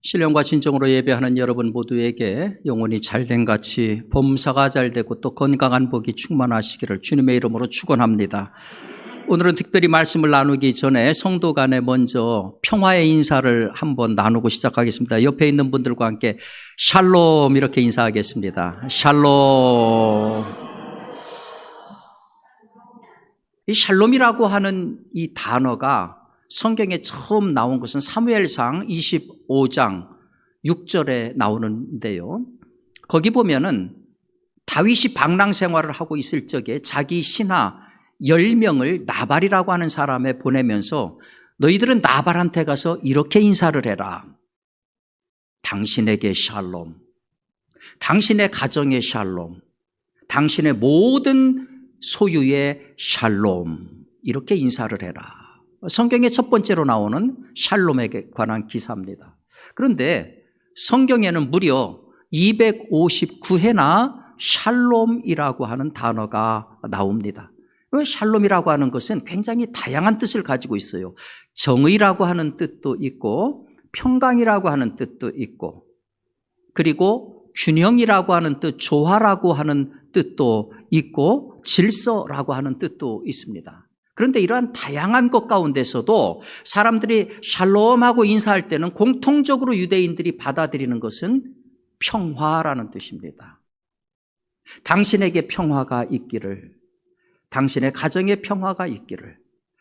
신령과 진정으로 예배하는 여러분 모두에게 영혼이 잘된 같이 범사가 잘되고 또 건강한 복이 충만하시기를 주님의 이름으로 축원합니다. 오늘은 특별히 말씀을 나누기 전에 성도 간에 먼저 평화의 인사를 한번 나누고 시작하겠습니다. 옆에 있는 분들과 함께 샬롬 이렇게 인사하겠습니다. 샬롬. 이 샬롬이라고 하는 이 단어가 성경에 처음 나온 것은 사무엘상 25장 6절에 나오는데요. 거기 보면은 다윗이 방랑 생활을 하고 있을 적에 자기 신하 10명을 나발이라고 하는 사람에 보내면서 너희들은 나발한테 가서 이렇게 인사를 해라. 당신에게 샬롬, 당신의 가정에 샬롬, 당신의 모든 소유에 샬롬, 이렇게 인사를 해라. 성경의 첫 번째로 나오는 샬롬에 관한 기사입니다. 그런데 성경에는 무려 259회나 샬롬이라고 하는 단어가 나옵니다. 샬롬이라고 하는 것은 굉장히 다양한 뜻을 가지고 있어요. 정의라고 하는 뜻도 있고 평강이라고 하는 뜻도 있고 그리고 균형이라고 하는 뜻, 조화라고 하는 뜻도 있고 질서라고 하는 뜻도 있습니다. 그런데 이러한 다양한 것 가운데서도 사람들이 샬롬하고 인사할 때는 공통적으로 유대인들이 받아들이는 것은 평화라는 뜻입니다. 당신에게 평화가 있기를, 당신의 가정에 평화가 있기를,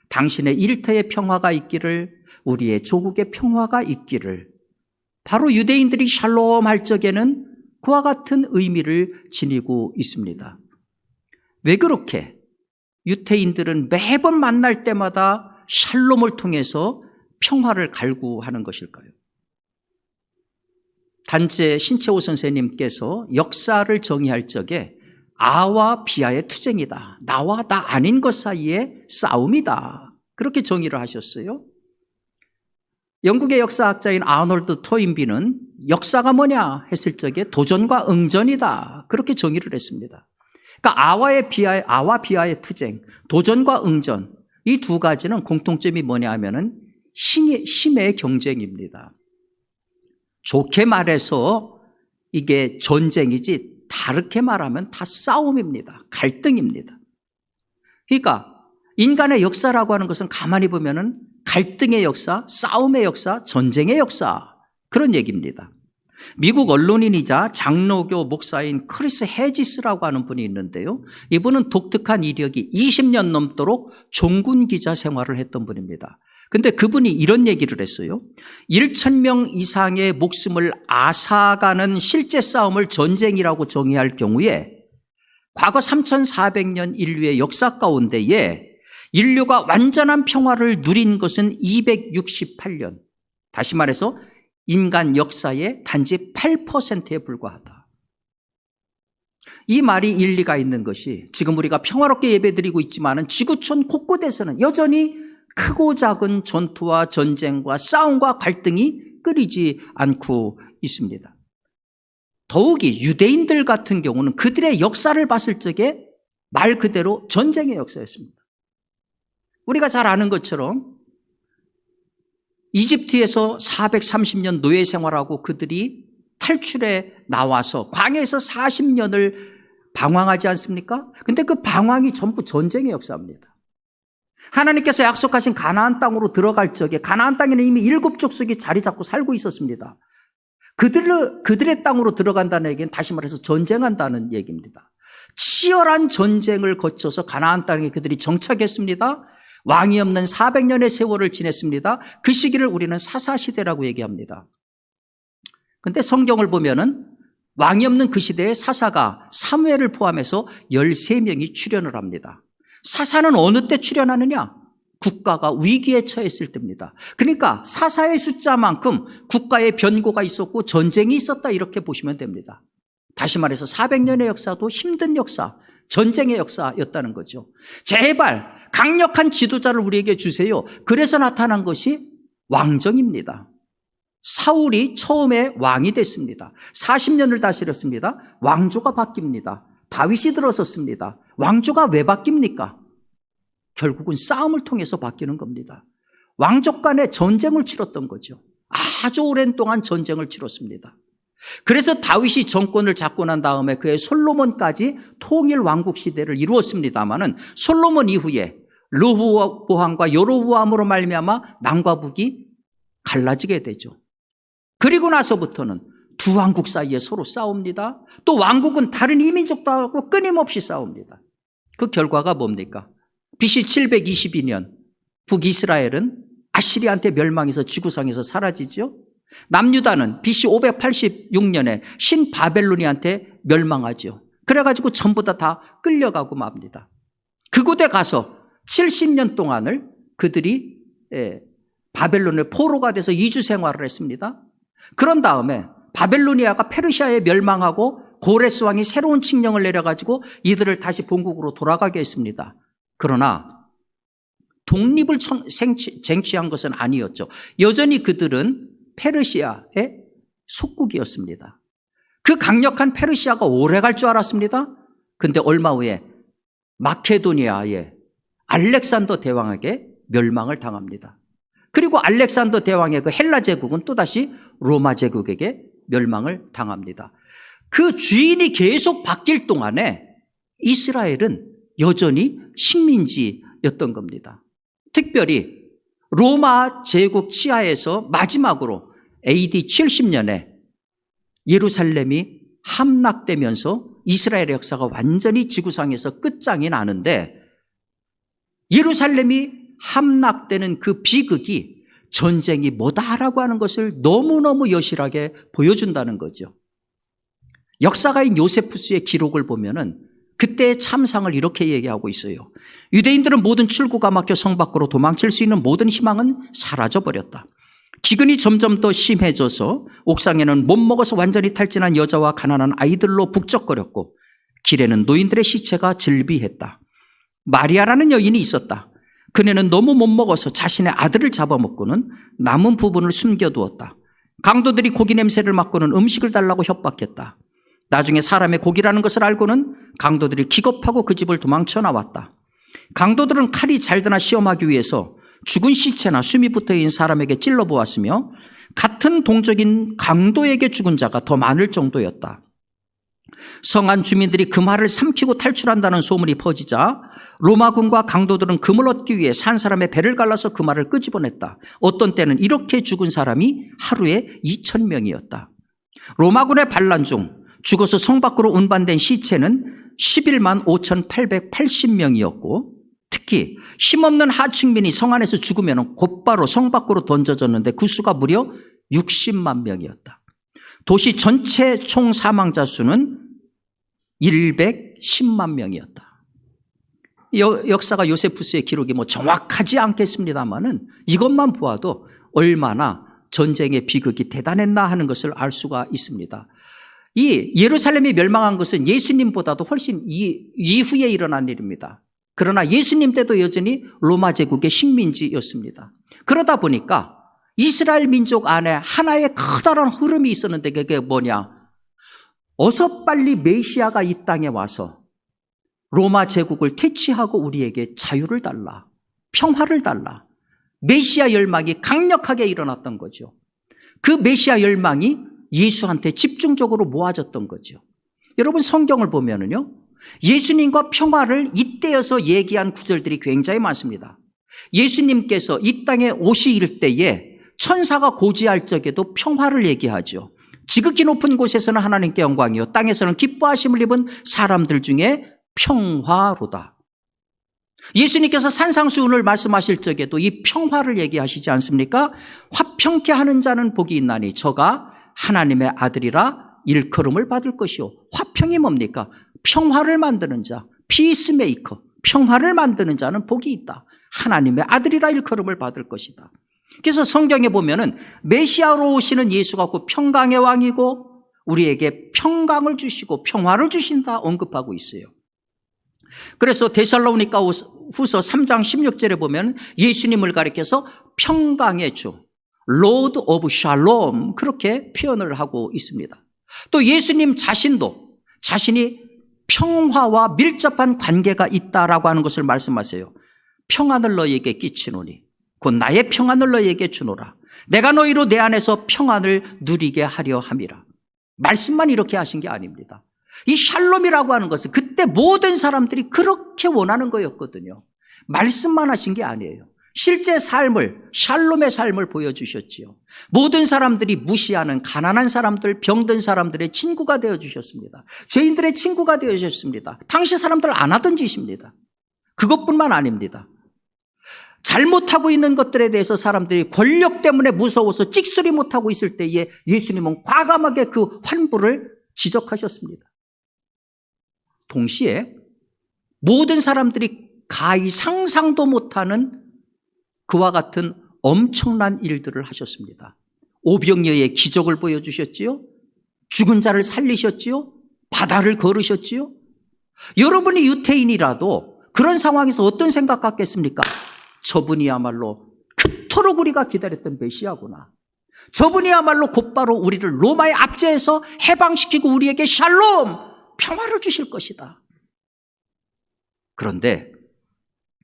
당신의 일터에 평화가 있기를, 우리의 조국에 평화가 있기를. 바로 유대인들이 샬롬 할 적에는 그와 같은 의미를 지니고 있습니다. 왜 그렇게 유대인들은 매번 만날 때마다 샬롬을 통해서 평화를 갈구하는 것일까요? 단재 신채호 선생님께서 역사를 정의할 적에 아와 비아의 투쟁이다. 나와 나 아닌 것 사이의 싸움이다. 그렇게 정의를 하셨어요. 영국의 역사학자인 아놀드 토인비는 역사가 뭐냐 했을 적에 도전과 응전이다. 그렇게 정의를 했습니다. 그러니까 아와 비아의 투쟁, 도전과 응전, 이 두 가지는 공통점이 뭐냐 하면은 힘의 경쟁입니다. 좋게 말해서 이게 전쟁이지 다르게 말하면 다 싸움입니다. 갈등입니다. 그러니까 인간의 역사라고 하는 것은 가만히 보면은 갈등의 역사, 싸움의 역사, 전쟁의 역사, 그런 얘기입니다. 미국 언론인이자 장로교 목사인 크리스 헤지스라고 하는 분이 있는데요. 이분은 독특한 이력이 20년 넘도록 종군 기자 생활을 했던 분입니다. 근데 그분이 이런 얘기를 했어요. 1,000명 이상의 목숨을 앗아가는 실제 싸움을 전쟁이라고 정의할 경우에 과거 3,400년 인류의 역사 가운데에 인류가 완전한 평화를 누린 것은 268년. 다시 말해서 인간 역사의 단지 8%에 불과하다. 이 말이 일리가 있는 것이 지금 우리가 평화롭게 예배드리고 있지만 지구촌 곳곳에서는 여전히 크고 작은 전투와 전쟁과 싸움과 갈등이 끊이지 않고 있습니다. 더욱이 유대인들 같은 경우는 그들의 역사를 봤을 적에 말 그대로 전쟁의 역사였습니다. 우리가 잘 아는 것처럼 이집트에서 430년 노예 생활하고 그들이 탈출해 나와서 광야에서 40년을 방황하지 않습니까? 근데 그 방황이 전부 전쟁의 역사입니다. 하나님께서 약속하신 가나안 땅으로 들어갈 적에 가나안 땅에는 이미 7족속이 자리 잡고 살고 있었습니다. 그들의 땅으로 들어간다는 얘기는 다시 말해서 전쟁한다는 얘기입니다. 치열한 전쟁을 거쳐서 가나안 땅에 그들이 정착했습니다. 왕이 없는 400년의 세월을 지냈습니다. 그 시기를 우리는 사사시대라고 얘기합니다. 그런데 성경을 보면은 왕이 없는 그 시대에 사사가 사무엘을 포함해서 13명이 출현을 합니다. 사사는 어느 때 출현하느냐? 국가가 위기에 처했을 때입니다. 그러니까 사사의 숫자만큼 국가의 변고가 있었고 전쟁이 있었다 이렇게 보시면 됩니다. 다시 말해서 400년의 역사도 힘든 역사, 전쟁의 역사였다는 거죠. 제발 강력한 지도자를 우리에게 주세요. 그래서 나타난 것이 왕정입니다. 사울이 처음에 왕이 됐습니다. 40년을 다스렸습니다. 왕조가 바뀝니다. 다윗이 들어섰습니다. 왕조가 왜 바뀝니까? 결국은 싸움을 통해서 바뀌는 겁니다. 왕족 간의 전쟁을 치렀던 거죠. 아주 오랜 동안 전쟁을 치렀습니다. 그래서 다윗이 정권을 잡고 난 다음에 그의 솔로몬까지 통일 왕국 시대를 이루었습니다마는 솔로몬 이후에 르호보암과 여로보암으로 말미암아 남과 북이 갈라지게 되죠. 그리고 나서부터는 두 왕국 사이에 서로 싸웁니다. 또 왕국은 다른 이민족도 하고 끊임없이 싸웁니다. 그 결과가 뭡니까? BC 722년 북이스라엘은 아시리아한테 멸망해서 지구상에서 사라지죠. 남유다는 BC 586년에 신바벨로니한테 멸망하죠. 그래가지고 전부 다 끌려가고 맙니다. 그곳에 가서 70년 동안을 그들이 바벨론의 포로가 돼서 이주 생활을 했습니다. 그런 다음에 바벨로니아가 페르시아에 멸망하고 고레스 왕이 새로운 칙령을 내려가지고 이들을 다시 본국으로 돌아가게 했습니다. 그러나 독립을 쟁취한 것은 아니었죠. 여전히 그들은 페르시아의 속국이었습니다. 그 강력한 페르시아가 오래 갈 줄 알았습니다. 그런데 얼마 후에 마케도니아의 알렉산더 대왕에게 멸망을 당합니다. 그리고 알렉산더 대왕의 그 헬라 제국은 또다시 로마 제국에게 멸망을 당합니다. 그 주인이 계속 바뀔 동안에 이스라엘은 여전히 식민지였던 겁니다. 특별히 로마 제국 치하에서 마지막으로 AD 70년에 예루살렘이 함락되면서 이스라엘의 역사가 완전히 지구상에서 끝장이 나는데, 예루살렘이 함락되는 그 비극이 전쟁이 뭐다라고 하는 것을 너무너무 여실하게 보여준다는 거죠. 역사가인 요세푸스의 기록을 보면은 그때의 참상을 이렇게 얘기하고 있어요. 유대인들은 모든 출구가 막혀 성 밖으로 도망칠 수 있는 모든 희망은 사라져버렸다. 기근이 점점 더 심해져서 옥상에는 못 먹어서 완전히 탈진한 여자와 가난한 아이들로 북적거렸고, 길에는 노인들의 시체가 즐비했다. 마리아라는 여인이 있었다. 그녀는 너무 못 먹어서 자신의 아들을 잡아먹고는 남은 부분을 숨겨두었다. 강도들이 고기 냄새를 맡고는 음식을 달라고 협박했다. 나중에 사람의 고기라는 것을 알고는 강도들이 기겁하고 그 집을 도망쳐 나왔다. 강도들은 칼이 잘 드나 시험하기 위해서 죽은 시체나 숨이 붙어있는 사람에게 찔러보았으며 같은 동족인 강도에게 죽은 자가 더 많을 정도였다. 성안 주민들이 그 말을 삼키고 탈출한다는 소문이 퍼지자 로마군과 강도들은 금을 얻기 위해 산 사람의 배를 갈라서 그 말을 끄집어냈다. 어떤 때는 이렇게 죽은 사람이 하루에 2,000명이었다. 로마군의 반란 중 죽어서 성 밖으로 운반된 시체는 11만 5,880명이었고, 특히 힘없는 하층민이 성 안에서 죽으면 곧바로 성 밖으로 던져졌는데 그 수가 무려 60만 명이었다. 도시 전체 총 사망자 수는 110만 명이었다. 역사가 요세푸스의 기록이 정확하지 않겠습니다만은 이것만 보아도 얼마나 전쟁의 비극이 대단했나 하는 것을 알 수가 있습니다. 이 예루살렘이 멸망한 것은 예수님보다도 훨씬 이후에 일어난 일입니다. 그러나 예수님 때도 여전히 로마 제국의 식민지였습니다. 그러다 보니까 이스라엘 민족 안에 하나의 커다란 흐름이 있었는데, 그게 뭐냐? 어서 빨리 메시아가 이 땅에 와서 로마 제국을 퇴치하고 우리에게 자유를 달라, 평화를 달라. 메시아 열망이 강력하게 일어났던 거죠. 그 메시아 열망이 예수한테 집중적으로 모아졌던 거죠. 여러분, 성경을 보면은요, 예수님과 평화를 이때여서 얘기한 구절들이 굉장히 많습니다. 예수님께서 이 땅에 오실 때에 천사가 고지할 적에도 평화를 얘기하죠. 지극히 높은 곳에서는 하나님께 영광이요 땅에서는 기뻐하심을 입은 사람들 중에 평화로다. 예수님께서 산상수훈을 말씀하실 적에도 이 평화를 얘기하시지 않습니까? 화평케 하는 자는 복이 있나니 저가 하나님의 아들이라 일컬음을 받을 것이요. 화평이 뭡니까? 평화를 만드는 자, 피스메이커, 평화를 만드는 자는 복이 있다. 하나님의 아들이라 일컬음을 받을 것이다. 그래서 성경에 보면은 메시아로 오시는 예수가 그 평강의 왕이고 우리에게 평강을 주시고 평화를 주신다 언급하고 있어요. 그래서 데살로니가 후서 3장 16절에 보면 예수님을 가리켜서 평강의 주, Lord of Shalom, 그렇게 표현을 하고 있습니다. 또 예수님 자신도 자신이 평화와 밀접한 관계가 있다라고 하는 것을 말씀하세요. 평안을 너희에게 끼치노니 곧 나의 평안을 너희에게 주노라. 내가 너희로 내 안에서 평안을 누리게 하려 함이라. 말씀만 이렇게 하신 게 아닙니다. 이 샬롬이라고 하는 것은 그때 모든 사람들이 그렇게 원하는 거였거든요. 말씀만 하신 게 아니에요. 실제 삶을, 샬롬의 삶을 보여주셨지요. 모든 사람들이 무시하는 가난한 사람들, 병든 사람들의 친구가 되어주셨습니다. 죄인들의 친구가 되어주셨습니다. 당시 사람들 안 하던 짓입니다. 그것뿐만 아닙니다. 잘못하고 있는 것들에 대해서 사람들이 권력 때문에 무서워서 찍소리 못하고 있을 때에 예수님은 과감하게 그 환부를 지적하셨습니다. 동시에 모든 사람들이 가히 상상도 못하는 그와 같은 엄청난 일들을 하셨습니다. 오병이어의 기적을 보여주셨지요. 죽은 자를 살리셨지요. 바다를 걸으셨지요. 여러분이 유태인이라도 그런 상황에서 어떤 생각 갖겠습니까? 저분이야말로 그토록 우리가 기다렸던 메시아구나. 저분이야말로 곧바로 우리를 로마의 압제에서 해방시키고 우리에게 샬롬, 평화를 주실 것이다. 그런데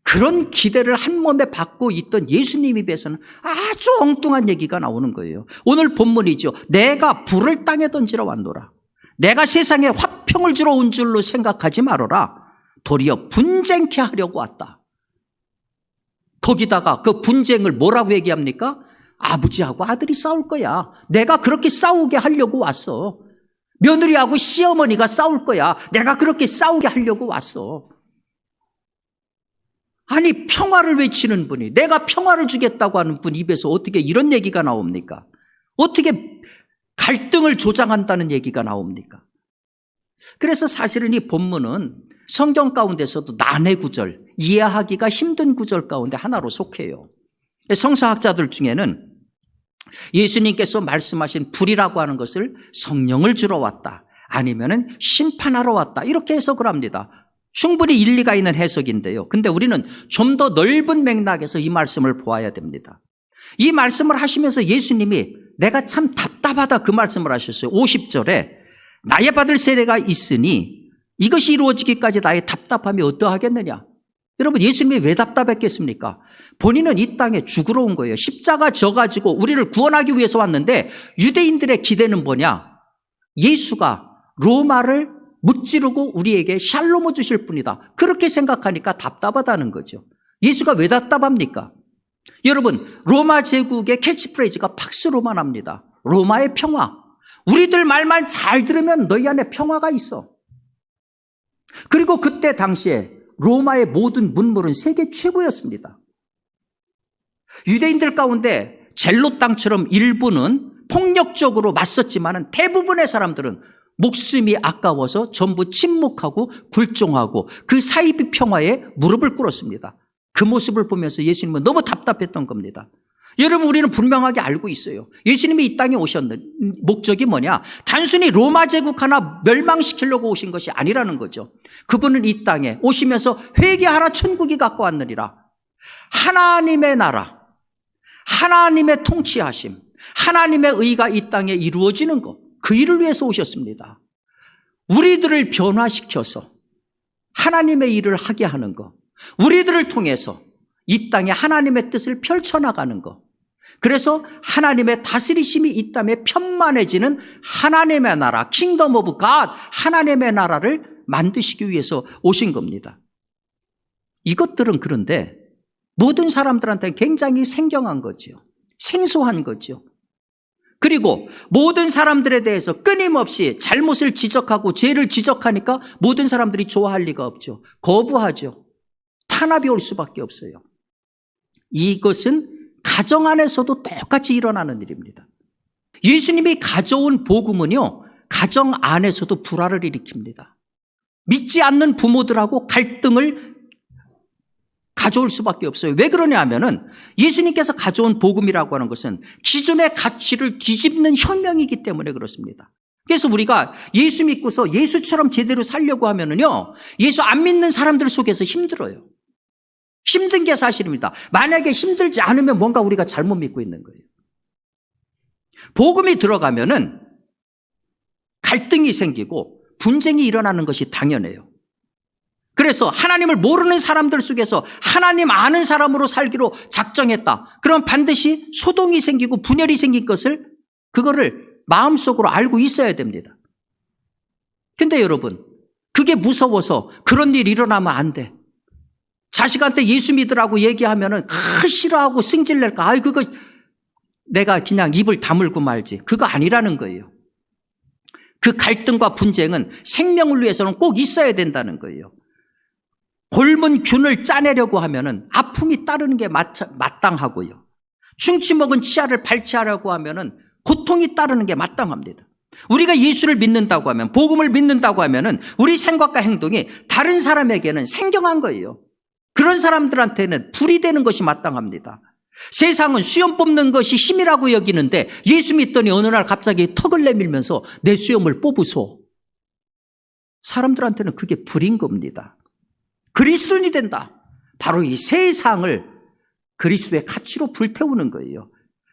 그런 기대를 한 몸에 받고 있던 예수님 입에서는 아주 엉뚱한 얘기가 나오는 거예요. 오늘 본문이죠. 내가 불을 땅에 던지러 왔노라. 내가 세상에 화평을 주러 온 줄로 생각하지 말아라. 도리어 분쟁케 하려고 왔다. 거기다가 그 분쟁을 뭐라고 얘기합니까? 아버지하고 아들이 싸울 거야. 내가 그렇게 싸우게 하려고 왔어. 며느리하고 시어머니가 싸울 거야. 내가 그렇게 싸우게 하려고 왔어. 아니, 평화를 외치는 분이, 내가 평화를 주겠다고 하는 분 입에서 어떻게 이런 얘기가 나옵니까? 어떻게 갈등을 조장한다는 얘기가 나옵니까? 그래서 사실은 이 본문은 성경 가운데서도 난해 구절, 이해하기가 힘든 구절 가운데 하나로 속해요. 성서학자들 중에는 예수님께서 말씀하신 불이라고 하는 것을 성령을 주러 왔다, 아니면은 심판하러 왔다, 이렇게 해석을 합니다. 충분히 일리가 있는 해석인데요. 근데 우리는 좀 더 넓은 맥락에서 이 말씀을 보아야 됩니다. 이 말씀을 하시면서 예수님이 내가 참 답답하다 그 말씀을 하셨어요. 50절에 나의 받을 세례가 있으니 이것이 이루어지기까지 나의 답답함이 어떠하겠느냐. 여러분, 예수님이 왜 답답했겠습니까? 본인은 이 땅에 죽으러 온 거예요. 십자가 져가지고 우리를 구원하기 위해서 왔는데 유대인들의 기대는 뭐냐? 예수가 로마를 무찌르고 우리에게 샬롬을 주실 분이다. 그렇게 생각하니까 답답하다는 거죠. 예수가 왜 답답합니까? 여러분, 로마 제국의 캐치프레이즈가 팍스로만합니다. 로마의 평화. 우리들 말만 잘 들으면 너희 안에 평화가 있어. 그리고 그때 당시에 로마의 모든 문물은 세계 최고였습니다. 유대인들 가운데 젤로 땅처럼 일부는 폭력적으로 맞섰지만 대부분의 사람들은 목숨이 아까워서 전부 침묵하고 굴종하고 그 사이비 평화에 무릎을 꿇었습니다. 그 모습을 보면서 예수님은 너무 답답했던 겁니다. 여러분, 우리는 분명하게 알고 있어요. 예수님이 이 땅에 오셨는 목적이 뭐냐? 단순히 로마 제국 하나 멸망시키려고 오신 것이 아니라는 거죠. 그분은 이 땅에 오시면서 회개하라, 천국이 갖고 왔느니라. 하나님의 나라, 하나님의 통치하심, 하나님의 의가 이 땅에 이루어지는 것, 그 일을 위해서 오셨습니다. 우리들을 변화시켜서 하나님의 일을 하게 하는 것, 우리들을 통해서 이 땅에 하나님의 뜻을 펼쳐나가는 것, 그래서 하나님의 다스리심이 이 땅에 편만해지는 하나님의 나라, 킹덤 오브 갓, 하나님의 나라를 만드시기 위해서 오신 겁니다. 이것들은 그런데 모든 사람들한테 굉장히 생경한 거죠. 생소한 거죠. 그리고 모든 사람들에 대해서 끊임없이 잘못을 지적하고 죄를 지적하니까 모든 사람들이 좋아할 리가 없죠. 거부하죠. 탄압이 올 수밖에 없어요. 이것은 가정 안에서도 똑같이 일어나는 일입니다. 예수님이 가져온 복음은요, 가정 안에서도 불화를 일으킵니다. 믿지 않는 부모들하고 갈등을 가져올 수밖에 없어요. 왜 그러냐 하면은 예수님께서 가져온 복음이라고 하는 것은 기존의 가치를 뒤집는 혁명이기 때문에 그렇습니다. 그래서 우리가 예수 믿고서 예수처럼 제대로 살려고 하면은요, 예수 안 믿는 사람들 속에서 힘들어요. 힘든 게 사실입니다. 만약에 힘들지 않으면 뭔가 우리가 잘못 믿고 있는 거예요. 복음이 들어가면은 갈등이 생기고 분쟁이 일어나는 것이 당연해요. 그래서 하나님을 모르는 사람들 속에서 하나님 아는 사람으로 살기로 작정했다. 그럼 반드시 소동이 생기고 분열이 생긴 것을 그거를 마음속으로 알고 있어야 됩니다. 근데 여러분, 그게 무서워서 그런 일이 일어나면 안 돼. 자식한테 예수 믿으라고 얘기하면은 싫어하고 승질낼까? 아이, 그거 내가 그냥 입을 다물고 말지. 그거 아니라는 거예요. 그 갈등과 분쟁은 생명을 위해서는 꼭 있어야 된다는 거예요. 곪은 균을 짜내려고 하면은 아픔이 따르는 게 마땅하고요. 충치 먹은 치아를 발치하려고 하면은 고통이 따르는 게 마땅합니다. 우리가 예수를 믿는다고 하면, 복음을 믿는다고 하면은 우리 생각과 행동이 다른 사람에게는 생경한 거예요. 그런 사람들한테는 불이 되는 것이 마땅합니다. 세상은 수염 뽑는 것이 힘이라고 여기는데 예수 믿더니 어느 날 갑자기 턱을 내밀면서 내 수염을 뽑으소. 사람들한테는 그게 불인 겁니다. 그리스도인이 된다. 바로 이 세상을 그리스도의 가치로 불태우는 거예요.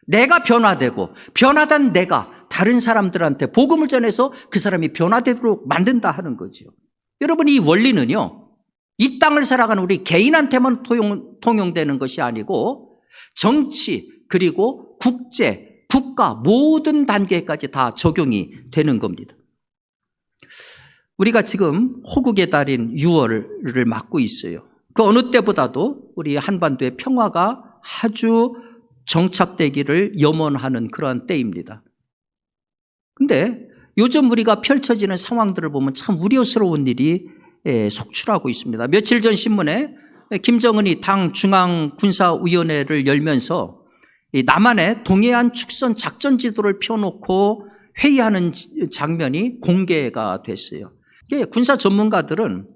내가 변화되고 변화된 내가 다른 사람들한테 복음을 전해서 그 사람이 변화되도록 만든다 하는 거죠. 여러분, 이 원리는요, 이 땅을 살아가는 우리 개인한테만 통용되는 것이 아니고 정치 그리고 국제, 국가 모든 단계까지 다 적용이 되는 겁니다. 우리가 지금 호국의 달인 6월을 맞고 있어요. 그 어느 때보다도 우리 한반도의 평화가 아주 정착되기를 염원하는 그러한 때입니다. 근데 요즘 우리가 펼쳐지는 상황들을 보면 참 우려스러운 일이 속출하고 있습니다. 며칠 전 신문에 김정은이 당 중앙군사위원회를 열면서 남한의 동해안 축선 작전 지도를 펴놓고 회의하는 장면이 공개가 됐어요. 군사 전문가들은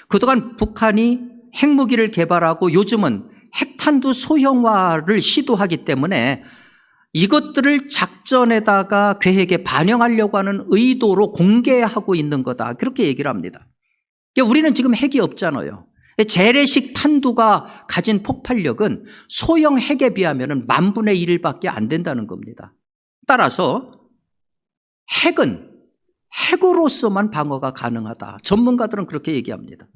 그동안 북한이 핵무기를 개발하고 요즘은 핵탄두 소형화를 시도하기 때문에 이것들을 작전에다가 계획에 반영하려고 하는 의도로 공개하고 있는 거다. 그렇게 얘기를 합니다. 우리는 지금 핵이 없잖아요. 재래식 탄두가 가진 폭발력은 소형 핵에 비하면 10,000분의 1밖에 안 된다는 겁니다. 따라서 핵은 핵으로서만 방어가 가능하다. 전문가들은 그렇게 얘기합니다.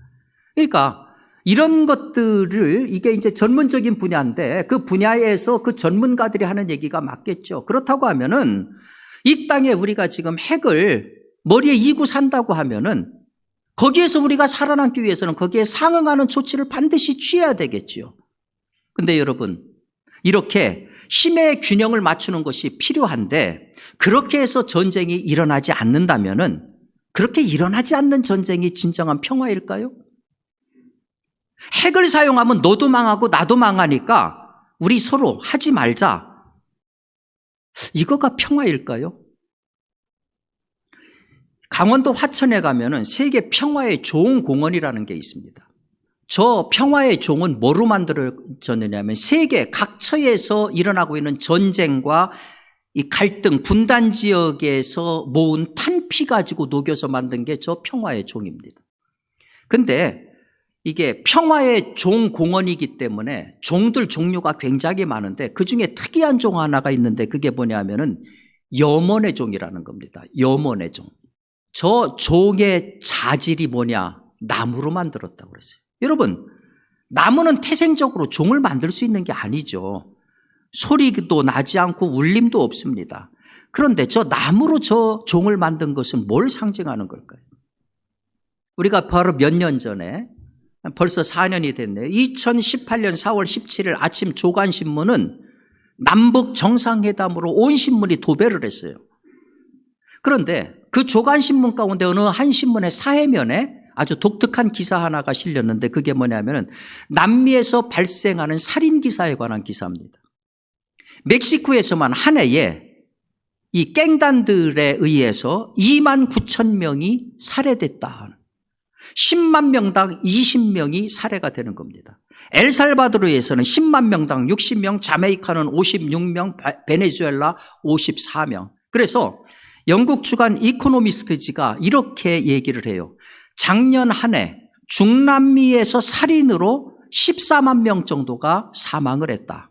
그러니까 이런 것들을, 이게 이제 전문적인 분야인데 그 분야에서 그 전문가들이 하는 얘기가 맞겠죠. 그렇다고 하면은 이 땅에 우리가 지금 핵을 머리에 이고 산다고 하면은 거기에서 우리가 살아남기 위해서는 거기에 상응하는 조치를 반드시 취해야 되겠죠. 근데 여러분, 이렇게 힘의 균형을 맞추는 것이 필요한데 그렇게 해서 전쟁이 일어나지 않는다면은 그렇게 일어나지 않는 전쟁이 진정한 평화일까요? 핵을 사용하면 너도 망하고 나도 망하니까 우리 서로 하지 말자. 이거가 평화일까요? 강원도 화천에 가면은 세계 평화의 종 공원이라는 게 있습니다. 저 평화의 종은 뭐로 만들어졌느냐면 세계 각처에서 일어나고 있는 전쟁과 이 갈등, 분단 지역에서 모은 탄피 가지고 녹여서 만든 게 저 평화의 종입니다. 근데 이게 평화의 종 공원이기 때문에 종들 종류가 굉장히 많은데 그중에 특이한 종 하나가 있는데 그게 뭐냐면은 염원의 종이라는 겁니다. 염원의 종. 저 종의 자질이 뭐냐? 나무로 만들었다고 그랬어요. 여러분, 나무는 태생적으로 종을 만들 수 있는 게 아니죠. 소리도 나지 않고 울림도 없습니다. 그런데 저 나무로 저 종을 만든 것은 뭘 상징하는 걸까요? 우리가 바로 몇 년 전에, 벌써 4년이 됐네요. 2018년 4월 17일 아침 조간신문은 남북 정상회담으로 온 신문이 도배를 했어요. 그런데 그 조간신문 가운데 어느 한 신문의 사회면에 아주 독특한 기사 하나가 실렸는데 그게 뭐냐면은 남미에서 발생하는 살인 기사에 관한 기사입니다. 멕시코에서만 한 해에 이 갱단들에 의해서 29,000명이 살해됐다. 10만 명당 20명이 살해가 되는 겁니다. 엘살바도르에서는 10만 명당 60명, 자메이카는 56명, 베네수엘라 54명. 그래서 영국 주간 이코노미스트지가 이렇게 얘기를 해요. 작년 한 해 중남미에서 살인으로 14만 명 정도가 사망을 했다.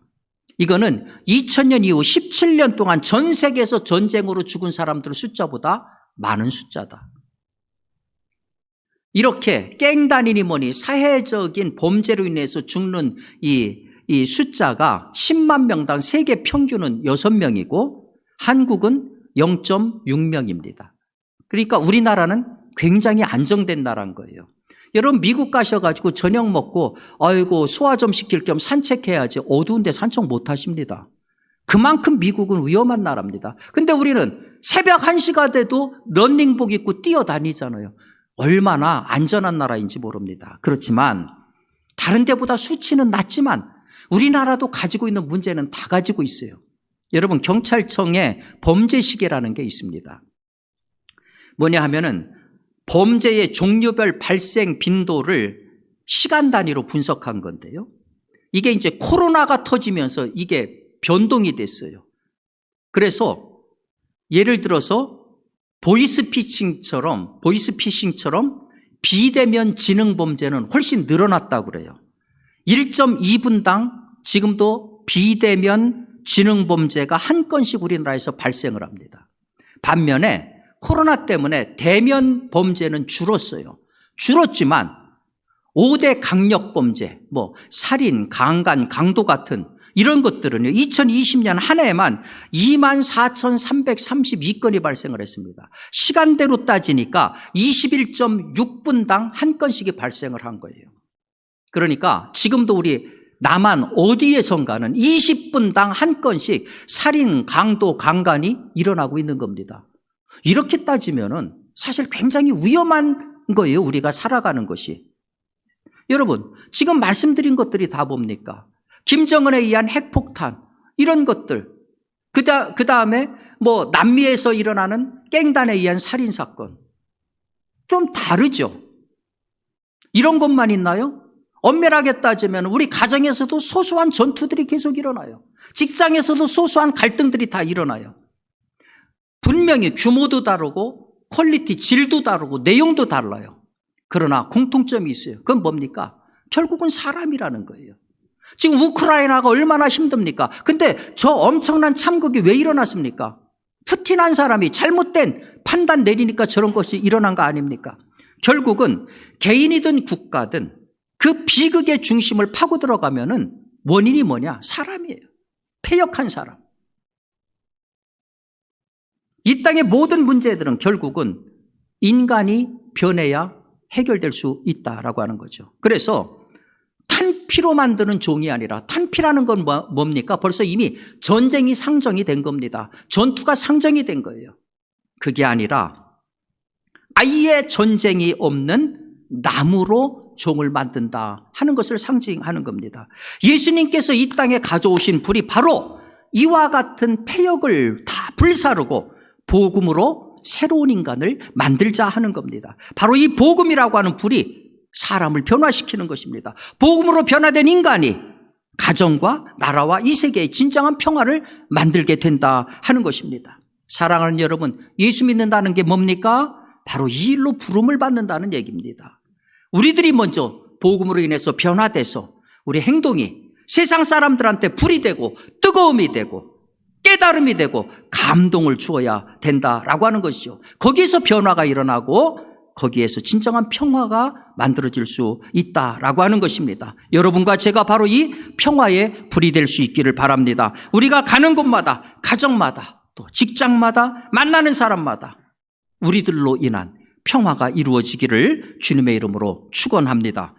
이거는 2000년 이후 17년 동안 전 세계에서 전쟁으로 죽은 사람들 숫자보다 많은 숫자다. 이렇게 갱단이니 뭐니 사회적인 범죄로 인해서 죽는 이 숫자가 10만 명당 세계 평균은 6명이고 한국은 0.6명입니다. 그러니까 우리나라는 굉장히 안정된 나라인 거예요. 여러분 미국 가셔가지고 저녁 먹고 아이고 소화 좀 시킬 겸 산책해야지 어두운데 산책 못 하십니다. 그만큼 미국은 위험한 나라입니다. 근데 우리는 새벽 1시가 돼도 러닝복 입고 뛰어다니잖아요. 얼마나 안전한 나라인지 모릅니다. 그렇지만 다른 데보다 수치는 낮지만 우리나라도 가지고 있는 문제는 다 가지고 있어요. 여러분 경찰청에 범죄시계라는 게 있습니다. 뭐냐 하면은 범죄의 종류별 발생 빈도를 시간 단위로 분석한 건데요. 이게 이제 코로나가 터지면서 이게 변동이 됐어요. 그래서 예를 들어서 보이스피싱처럼 비대면 지능 범죄는 훨씬 늘어났다고 그래요. 1.2분당 지금도 비대면 지능 범죄가 한 건씩 우리나라에서 발생을 합니다. 반면에 코로나 때문에 대면 범죄는 줄었어요. 줄었지만 5대 강력 범죄, 살인, 강간, 강도 같은 이런 것들은요, 2020년 한 해에만 24,332건이 발생을 했습니다. 시간대로 따지니까 21.6분당 한 건씩이 발생을 한 거예요. 그러니까 지금도 우리 남한 어디에선가는 20분당 한 건씩 살인, 강도, 강간이 일어나고 있는 겁니다. 이렇게 따지면은 사실 굉장히 위험한 거예요, 우리가 살아가는 것이. 여러분, 지금 말씀드린 것들이 다 뭡니까? 김정은에 의한 핵폭탄, 이런 것들. 그 다음에 남미에서 일어나는 갱단에 의한 살인사건. 좀 다르죠? 이런 것만 있나요? 엄밀하게 따지면 우리 가정에서도 소소한 전투들이 계속 일어나요. 직장에서도 소소한 갈등들이 다 일어나요. 분명히 규모도 다르고 퀄리티, 질도 다르고 내용도 달라요. 그러나 공통점이 있어요. 그건 뭡니까? 결국은 사람이라는 거예요. 지금 우크라이나가 얼마나 힘듭니까? 근데 저 엄청난 참극이 왜 일어났습니까? 푸틴한 사람이 잘못된 판단 내리니까 저런 것이 일어난 거 아닙니까? 결국은 개인이든 국가든 그 비극의 중심을 파고 들어가면은 원인이 뭐냐? 사람이에요. 패역한 사람. 이 땅의 모든 문제들은 결국은 인간이 변해야 해결될 수 있다라고 하는 거죠. 그래서 탄피로 만드는 종이 아니라, 탄피라는 건 뭡니까? 벌써 이미 전쟁이 상정이 된 겁니다. 전투가 상정이 된 거예요. 그게 아니라 아예 전쟁이 없는 나무로 종을 만든다 하는 것을 상징하는 겁니다. 예수님께서 이 땅에 가져오신 불이 바로 이와 같은 패역을 다 불사르고 복음으로 새로운 인간을 만들자 하는 겁니다. 바로 이 복음이라고 하는 불이 사람을 변화시키는 것입니다. 복음으로 변화된 인간이 가정과 나라와 이 세계의 진정한 평화를 만들게 된다 하는 것입니다. 사랑하는 여러분, 예수 믿는다는 게 뭡니까? 바로 이 일로 부름을 받는다는 얘기입니다. 우리들이 먼저 복음으로 인해서 변화돼서 우리 행동이 세상 사람들한테 불이 되고 뜨거움이 되고 깨달음이 되고 감동을 주어야 된다라고 하는 것이죠. 거기에서 변화가 일어나고 거기에서 진정한 평화가 만들어질 수 있다라고 하는 것입니다. 여러분과 제가 바로 이 평화의 불이 될 수 있기를 바랍니다. 우리가 가는 곳마다, 가정마다, 또 직장마다, 만나는 사람마다 우리들로 인한 평화가 이루어지기를 주님의 이름으로 축원합니다.